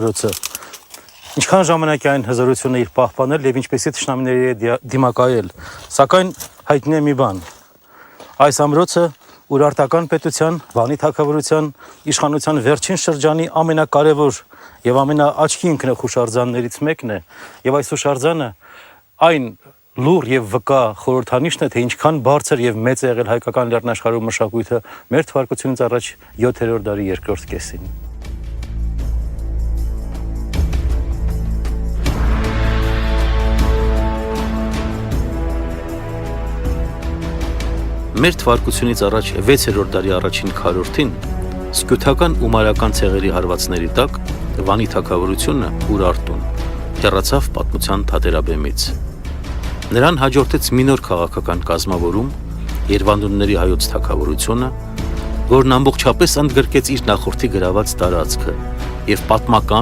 Ռոցը ինչքան ժամանակ է այն հզորությունը իր պահպանել եւ ինչպեսի թշնամիների դիմակայել, սակայն հայտնի է մի բան. այս ամրոցը Ուրարտական պետության, Վանի թագավորության, իշխանության վերջին շրջանի ամենակարևոր եւ ամենաաչքի ընկնող հուշարձաններից մեկն է, եւ այս հուշարձանը այն լուր եւ վկա խորհրդանիշն է, թե ինչքան բարձր եւ մեծ է եղել հայկական լեռնաշխարհում մշակույթը մեր թվարկությունից առաջ 7-րդ դարի երկրորդ կեսին։ Մեր թվարկությունից առաջ 6-րդ դարի առաջին քառորդին սկյութական ու մարական ցեղերի հարվածների տակ Վանի թագավորությունը Ուրարտուն հեռացավ պատմության թատերաբեմից։ Նրան հաջորդեց մի նոր քաղաքական կազմավորում, Երևանդունների հայոց թագավորությունը, որն ամբողջապես ընդգրկեց իր նախորդի գրաված տարածքը եւ պատմական